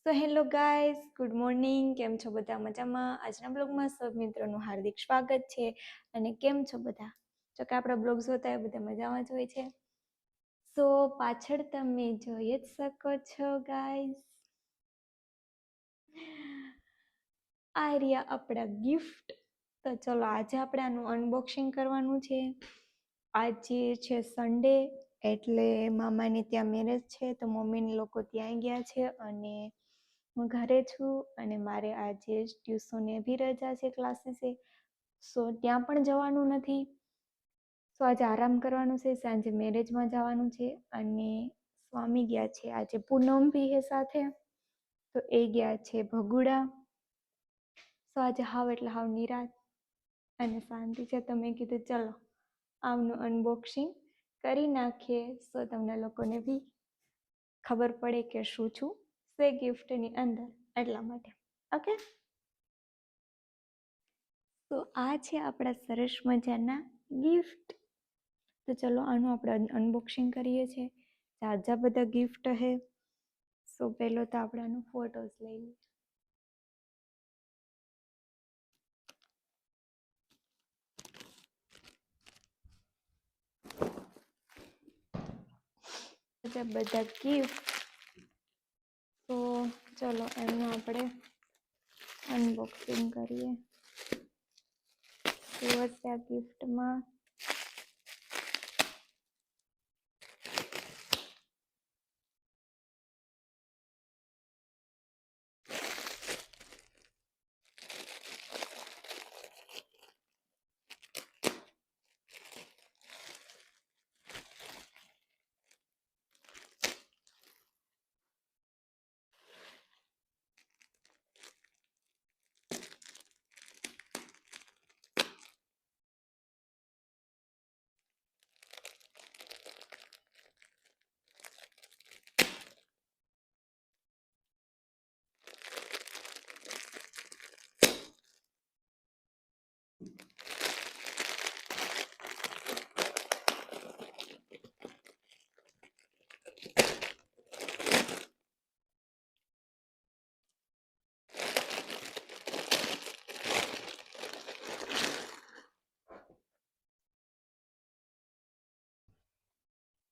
So hello guys, good morning. કેમ છો બધા? મજામાં? આજના બ્લોગમાં સૌ મિત્રોનું હાર્દિક સ્વાગત છે. અને કેમ છો બધા? જો કે આપણા બ્લોગ્સ હોતા હોય બધા મજામાં જ હોય છે. સો પાછળ તમે જોઈ જ શકો છો ગાઈઝ, આ રહ્યા આપણા ગિફ્ટ. તો ચલો આજે આપણે આનું અનબોક્સિંગ કરવાનું છે. આજે છે સન્ડે, એટલે મામાની ત્યાં મેરેજ છે, તો મમ્મીને લોકો ત્યાં ગયા છે અને હું ઘરે છું. અને મારે આજે ટ્યુશને બી રજા છે, ક્લાસીસે, સો ત્યાં પણ જવાનું નથી. સો આજે આરામ કરવાનું છે, સાંજે મેરેજમાં જવાનું છે. અને સ્વામી ગયા છે આજે પૂનમ બી હે સાથે, તો એ ગયા છે ભગુડા. સો આજે હાવ એટલે હાવ નિરાત અને શાંતિ છે, તો મેં કીધું ચલો આમનું અનબોક્સિંગ કરી નાખીએ, સો તમને લોકોને બી ખબર પડે કે શું છું સે ગિફ્ટની અંદર, એટલા માટે. ઓકે, તો આ છે આપણા સરસ મજાના ગિફ્ટ. તો ચલો આનું આપણે અનબોક્સિંગ કરીએ છીએ. તાજા બધા ગિફ્ટ હે. સો પહેલો તો આપણે આનું ફોટોસ લઈ લઈએ. બધા ગિફ્ટ, તો ચલો એનું આપણે અનબોક્સિંગ કરીએ. શું હશે આ ગિફ્ટમાં?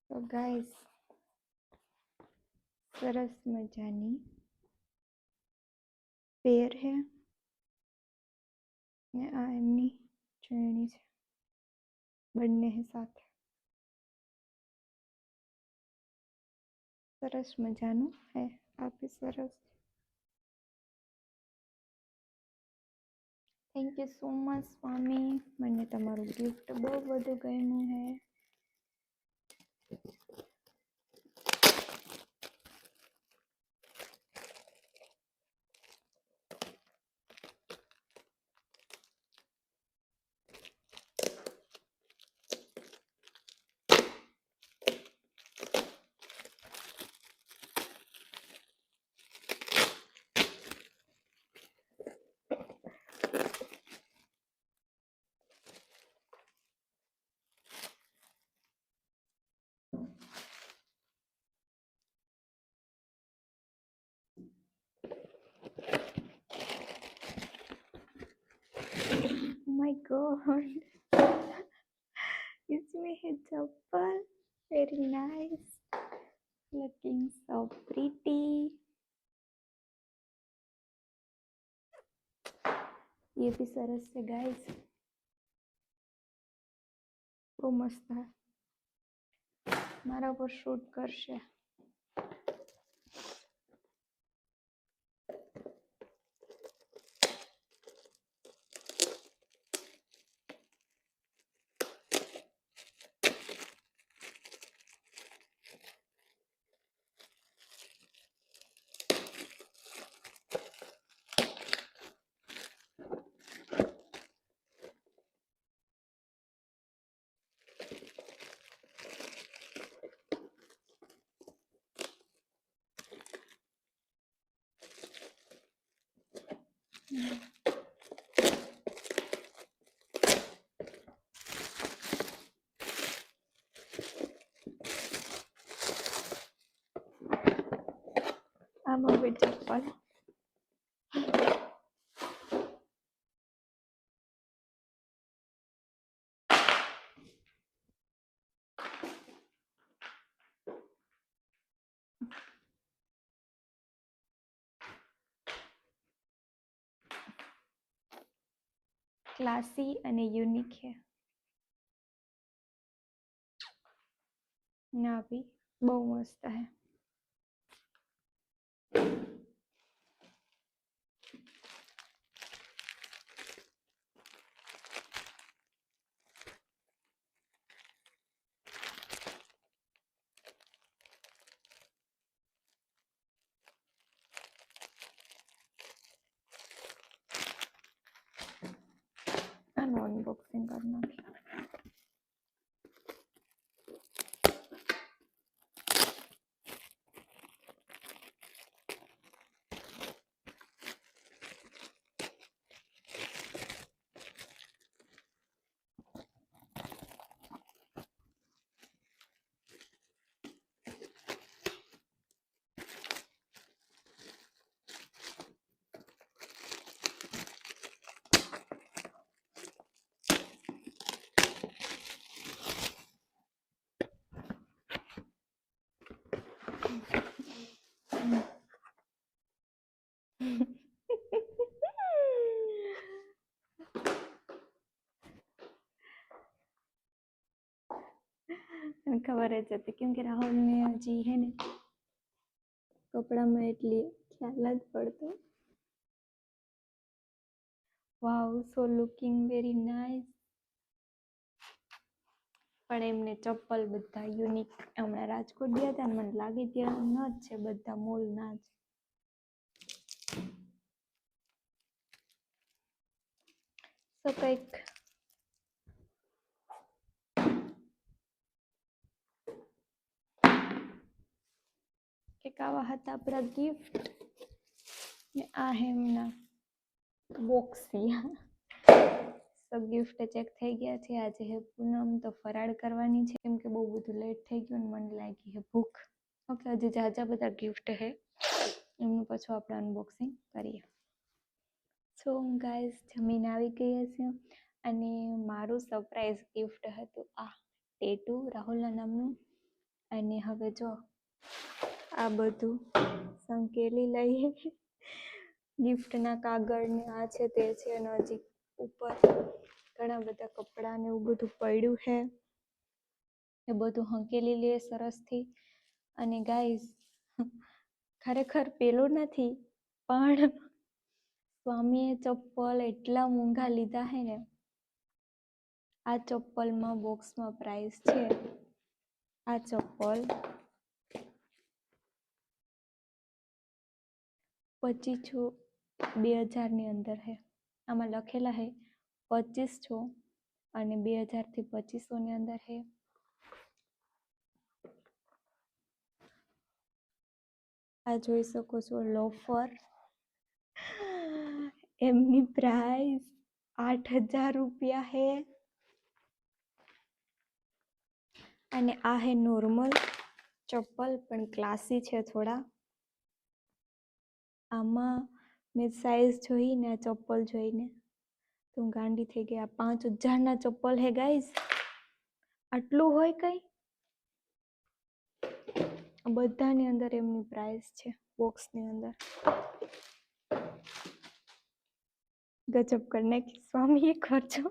તો ગાઈસ, સરસ મજાની પેર હે ને આ એમની ચરણી છે, બંને સાથે સરસ મજાનું હે. આ બી સરસ. થેન્ક યુ સો મચ સ્વામી, મને તમારું ગિફ્ટ બહુ બધું ગમ્યું હે. My God, it's me a chappal. Very nice, looking so pretty. ये भी सरस है गाइस, બહુ મસ્ત है. મારા પર શૂટ કરશે. આ આમાં બી ચપ્પલ. क्लासी અને યુનિક है ना भी બહુ મસ્ત है. આનું અનબોક્સિંગ કરી નાખીએ. ખબર જ હતી કેમ કે રાહુલને હજી હે ને કપડામાં એટલી ખ્યાલ જ પડતો. વાવ, સો લુકિંગ વેરી નાઇસ. પણ એમને ચપ્પલ બધા યુનિક હમણાં રાજકોટ ગયા હતા ને મને લાગે ત્યાં ન જ છે બધા મોલ ના જ. તો કંઈક આવા હતા આપણા ગિફ્ટ ને આ હે એમના બોક્સિયા. તો ગિફ્ટ ચેક થઈ ગયા છે. આજે હે પૂનમ તો ફરાળ કરવાની છે કેમ કે બહુ બધું લેટ થઈ ગયું ને મને લાગી હે ભૂખ. ઓકે, હજી જાજા બધા ગિફ્ટ હે એમનું પછી આપણે અનબોક્સિંગ કરીએ. સો ગાઈઝ જમીન આવી ગઈ હશે અને મારું સરપ્રાઈઝ ગિફ્ટ હતું આ ટેટુ રાહુલના નામનું. અને હવે જો આ બધું સંકેલી લઈએ ગિફ્ટના કાગળ ને આ છે તે છે અને હજી ઉપર ઘણા બધા કપડાં ને એવું બધું પડ્યું છે એ બધું હંકેલી લઈએ સરસથી. અને ગાઈઝ ખરેખર પેલું નથી પણ સ્વામીએ ચપ્પલ એટલા મોંઘા લીધા હે ને. આ ચપ્પલમાં બોક્સમાં પ્રાઇસ છે આ ચપ્પલ 25,000 ની અંદર है. આમાં લખેલા હે 2500 અને 2000 થી 2500 ની અંદર હે. આ જોઈ શકો છો લોફર. એમની પ્રાઇસ 8,000 રૂપિયા હે. અને આ હે નોર્મલ ચપ્પલ પણ ક્લાસી છે થોડા. આમાં મેં સાઈઝ જોઈને આ ચપ્પલ જોઈને તો હું ગાંડી થઈ ગઈ. આ 5,000 ના ચપ્પલ હે ગાઈઝ. આટલું હોય કઈ? બધાની અંદર એમની પ્રાઇસ છે બોક્સની અંદર. ગજબ કરી નાખી સ્વામીએ ખર્ચો.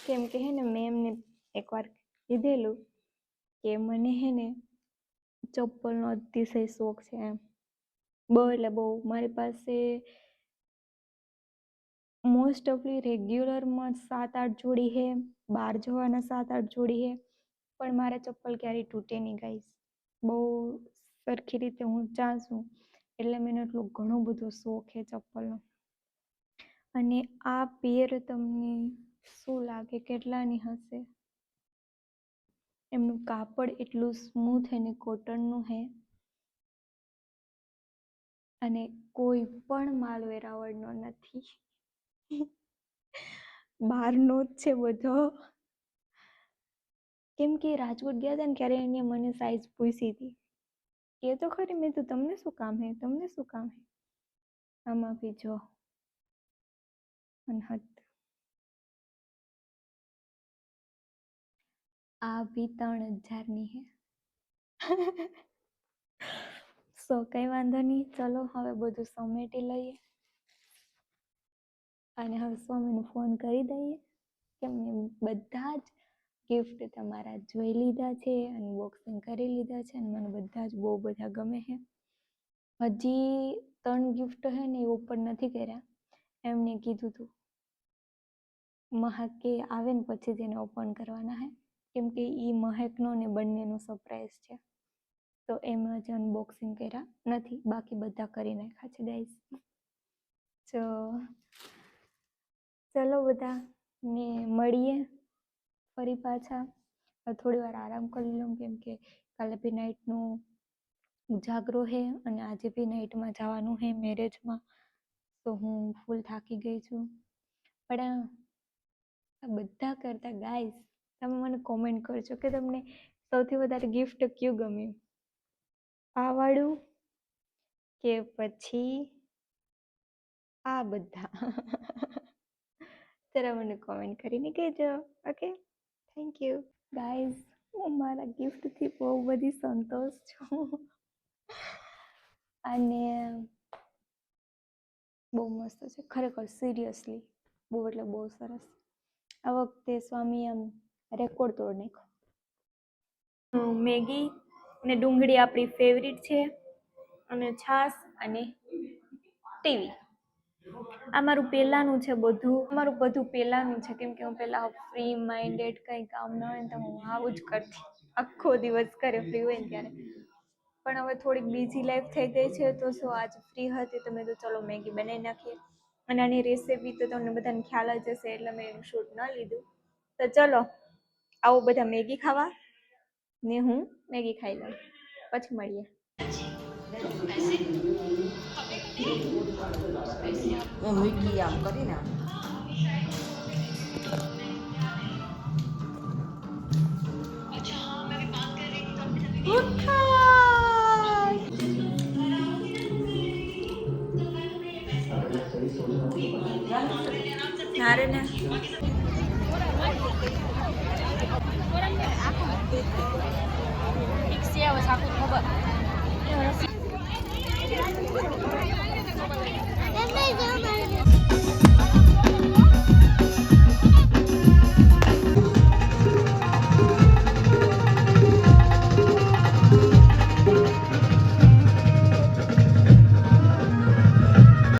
કેમ કે હે ને મેં એમને એકવાર કીધેલું કે મને હે ને ચપ્પલનો અતિશય શોખ છે એમ. બહુ એટલે બહુ. મારી પાસે મોસ્ટ ઓફલી રેગ્યુલરમાં 7-8 જોડી હે. બહાર જવાના 7-8 જોડી હે. પણ મારા ચપ્પલ ક્યારેય તૂટે નહીં ગાઈસ. બહુ સરખી રીતે હું ચાંસું એટલે મને એટલો ઘણો બધો શોખ છે ચપ્પલનો. અને આ પેર તમને શું લાગે કેટલાની હશે? એમનું કાપડ એટલું સ્મૂથ અને કોટનનું હે અને કોઈ પણ માલ વેરાવળનો નથી. બહારનો જ છે બધો. કેમ કે રાજકોટ ગયા હતા ને ત્યારે એને મને સાઈઝ પૂછી હતી કે તો ખરી. મેં તો તમને શું કામ હે, તમને શું કામ હે. આમાં બી જો અનહદ આ બી 3000ની હે. સો કઈ વાંધો નહીં, ચલો હવે બધું સમેટી લઈએ અને હવે સ્વામીને ફોન કરી દઈએ કે મેં બધા જ ગિફ્ટ તમારા જોઈ લીધા છે, અનબોક્સિંગ કરી લીધા છે અને મને બધા જ બહુ બધા ગમે છે. હજી 3 ગિફ્ટ હે ને એ ઓપન નથી કર્યા. એમને કીધું હતું મહાકે આવે ને પછી જ એને ઓપન કરવાના હે, કેમ કે એ મહેકનો ને બંનેનો સરપ્રાઈઝ છે. તો એમાં જ અનબોક્સિંગ કર્યા નથી, બાકી બધા કરી નાખ્યા છે ગાઈસ. તો ચલો બધા ને મળીએ ફરી પાછા. થોડી વાર આરામ કરી લઉં કેમ કે કાલે બી નાઇટનું ઉજાગરો હે અને આજે બી નાઇટમાં જવાનું હે મેરેજમાં. તો હું ફૂલ થાકી ગઈ છું. પણ આ બધા કરતા ગાઈસ તમે મને કોમેન્ટ કરજો કે તમને સૌથી વધારે ગિફ્ટ કયું ગમ્યું, આ વાળું કે પછી આ બધા. જરા મને કોમેન્ટ કરીને કહેજો. Okay, thank you guys. હું મારા ગિફ્ટથી બહુ બધી સંતોષ છું અને બહુ મસ્ત છે ખરેખર, સિરિયસલી બહુ એટલે બહુ સરસ. આ વખતે સ્વામી આમ રેકોર્ડ તોડ નાખ્યો. મેગી ને ડુંગળી આપણી ફેવરિટ છે અને છાશ અને ટીવી. આ મારું પહેલાંનું છે બધું, મારું બધું પહેલાંનું છે કેમ કે હું પહેલાં ફ્રી માઇન્ડેડ કંઈ કામ ન હોય ને તો હું આવું જ કરતી, આખો દિવસ ઘરે ફ્રી હોય ને ત્યારે. પણ હવે થોડીક બીઝી લાઈફ થઈ ગઈ છે તો શું આજ ફ્રી હતી તો મેં તો ચલો મેગી બનાવી નાખીએ. અને આની રેસીપી તો તમને બધાને ખ્યાલ જ હશે એટલે મેં એનું શૂટ ન લીધું. તો ચલો આવો બધા મેગી ખાવા ને હું મેગી ખાઈ લઉં, પછી મળીએ. મૂકી આમ કરીને નારે ને ખબર